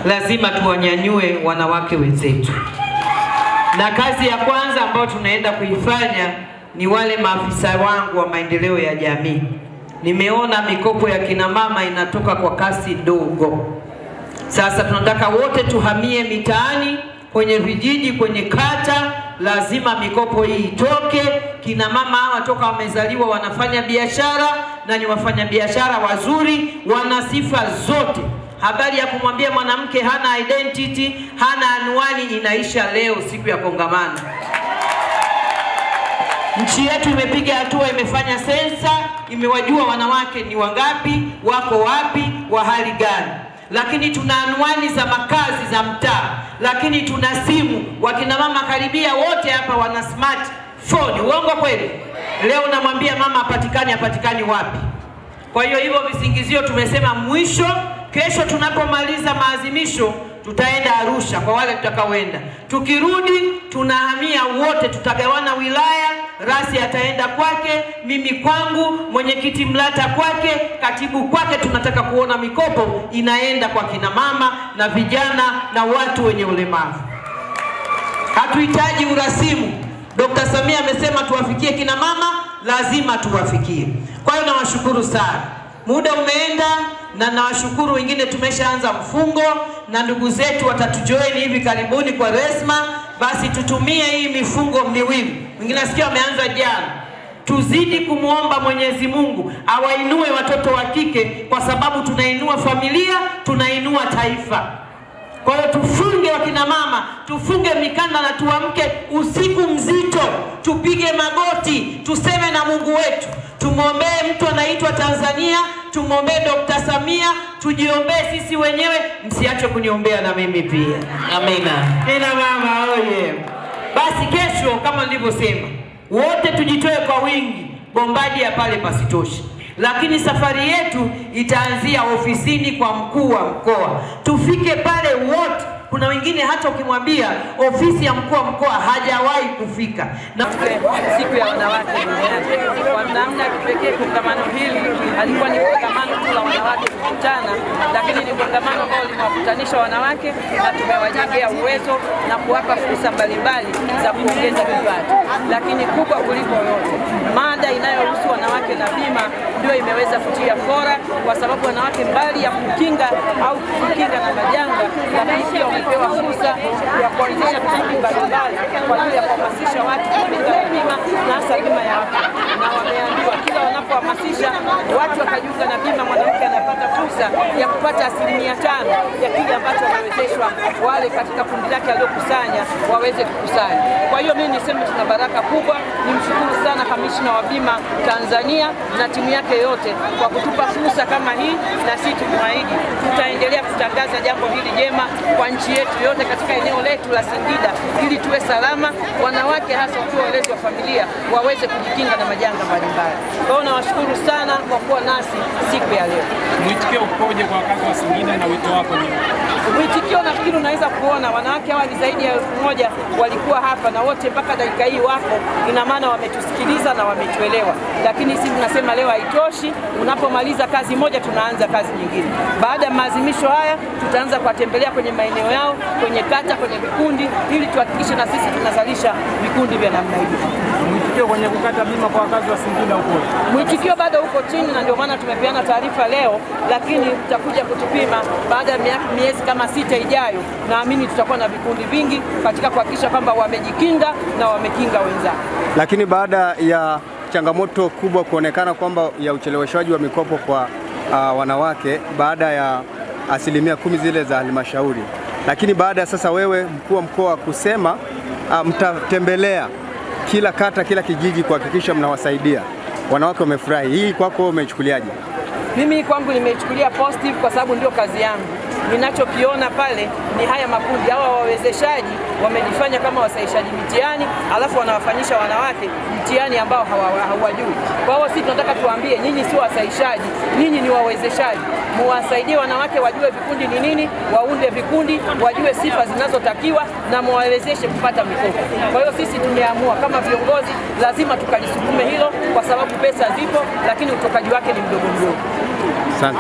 lazima tuwanyanyue wanawake wenzetu. Na kazi ya kwanza ambayo tunaenda kuifanya ni wale maafisa wangu wa maendeleo ya jamii. Nimeona mikopo ya kina mama inatoka kwa kasi ndogo. Sasa tunataka wote tuhamie mitaani, kwenye vijiji, kwenye kata, lazima mikopo hii itoke. Kina mama hawa toka wamezaliwa wanafanya biashara na ni wafanya biashara wazuri, wana sifa zote. Habari ya kumwambia mwanamke hana identity, hana anwani inaisha leo siku ya kongamano. Nchi yetu imepiga hatua, imefanya sensa, imewajua wanawake ni wangapi, wako wapi, wa hali gani. Lakini tuna anwani za makazi za mtaa, lakini tuna simu. Wakina mama karibia wote hapa wana smartphone. Uongo kweli? Leo namwambia mama apatikani wapi. Kwa hiyo hivyo visingizio tumesema mwisho. Kesho tunapomaliza maazimisho tutaenda Arusha kwa wale tutakaoenda. Tukirudi tunahamia wote, tutagawana wilaya. Rasi ataenda kwake, mimi kwangu, mwenyekiti Mlata kwake, katibu kwake. Tunataka kuona mikopo inaenda kwa kina mama na vijana na watu wenye ulemavu. Hatuhitaji urasimu. Dr. Samia amesema tuwafikie kina mama, lazima tuwafikie. Kwa hiyo nawashukuru sana. Muda umeenda na nawashukuru wengine tumeshaanza mfungo na ndugu zetu watatujoin hivi karibuni kwa resma. Basi tutumie hii mifungo miwili. Wengine nasikia wameanza jana. Tuzidi kumuomba Mwenyezi Mungu awainue watoto wa kike, kwa sababu tunainua familia, tunainua taifa. Kwa hiyo tufunge wakina mama, tufunge mikanda na tuamke usiku mzito, tupige magoti, tuseme na Mungu wetu. Tumuombee mtu anaitwa Tanzania, tumuombee Dr. Samia, tujiombee sisi wenyewe, msiache kuniombea na mimi pia. Amina. Ina mama oye. Basi kesho kama nilivyosema, wote tujitoe kwa wingi, bombaji ya pale pasitoshi. Lakini safari yetu itaanzia ofisini kwa mkuu wa mkoa. Tufike pale wote. Kuna wengine hata ukimwambia ofisi ya mkuu wa mkoa hajawahi kufika. Na siku ya wanawake duniani, kwa namna kipekee kongamano hili alikuwa ni kongamano la wanawake kukutana, lakini ni kongamano ambalo limewakutanisha wanawake na tumewajengea uwezo na kuwapa fursa mbalimbali za kuongeza kipato. Lakini kubwa kuliko yote, mada inayohusu wanawake na bima ndio imeweza kutia fora, kwa sababu wanawake mbali ya kukinga au kukinga na majanga, lakini pia wamepewa fursa ya kuanzisha vikundi mbalimbali kwa ajili ya kuhamasisha watu kujiunga na bima, na hasa bima ya afya. Na wameambiwa kila wanapohamasisha watu wakajiunga na bima, mwanamke anapata fursa ya kupata 5% ya kile ambacho wamewezeshwa wale katika kundi lake aliyokusanya waweze kukusanya. Kwa hiyo mimi niseme tuna baraka kubwa. Nimshukuru sana kamishna wa bima Tanzania na timu yake yote kwa kutupa fursa kama hii, na sisi tumwahidi tutaendelea kutangaza jambo hili jema kwa nchi yetu yote katika eneo letu la Singida, ili tuwe salama, wanawake hasa wakiwa walezi wa familia waweze kujikinga na majanga mbalimbali. Kwa hiyo nawashukuru sana kwa kuwa nasi siku ya leo. Mwitikio ukoje kwa wakazi wa Singida na wito wako ni? Mwitikio nafikiri unaweza kuona wanawake hawa ni zaidi ya 1000 walikuwa hapa, na wote mpaka dakika hii wako. Ina maana wametusikiliza na wametuelewa. Lakini sisi tunasema leo haitoshi. Unapomaliza kazi moja tunaanza kazi nyingine. Baada ya maazimisho haya tutaanza kuwatembelea kwenye maeneo yao, kwenye kata, kwenye vikundi, ili tuhakikishe na sisi tunazalisha vikundi vya namna hiyo. Mwitikio kwenye kukata bima kwa wakazi wa Singida uko? Mwitikio bado uko chini, na ndio maana tumepeana taarifa leo, lakini tutakuja kutupima baada ya miezi kama 6 ijayo. Naamini tutakuwa na vikundi vingi katika kuhakikisha kwamba wamejikinga na wamekinga wenzao. Lakini baada ya changamoto kubwa kuonekana kwamba ya ucheleweshwaji wa mikopo kwa wanawake baada ya 10% zile za halmashauri, lakini baada ya sasa wewe mkuu wa mkoa kusema mtatembelea kila kata, kila kijiji kuhakikisha mnawasaidia wanawake, wamefurahi. Hii kwako umechukuliaje? Mimi kwangu nimechukulia positive, kwa sababu ndio kazi yangu. Ninachokiona pale ni haya makundi hawa wawezeshaji wamejifanya kama wasahishaji mitihani, alafu wanawafanyisha wanawake mtihani ambao hawajui. Kwa hiyo sisi tunataka tuambie, nyinyi sio wasahishaji, nyinyi ni wawezeshaji. Muwasaidie wanawake wajue vikundi ni nini, waunde vikundi, wajue sifa zinazotakiwa na muwawezeshe kupata mikopo. Kwa hiyo sisi tumeamua kama viongozi lazima tukalisukume hilo, kwa sababu pesa zipo, lakini utokaji wake ni mdogo mdogo. Asante.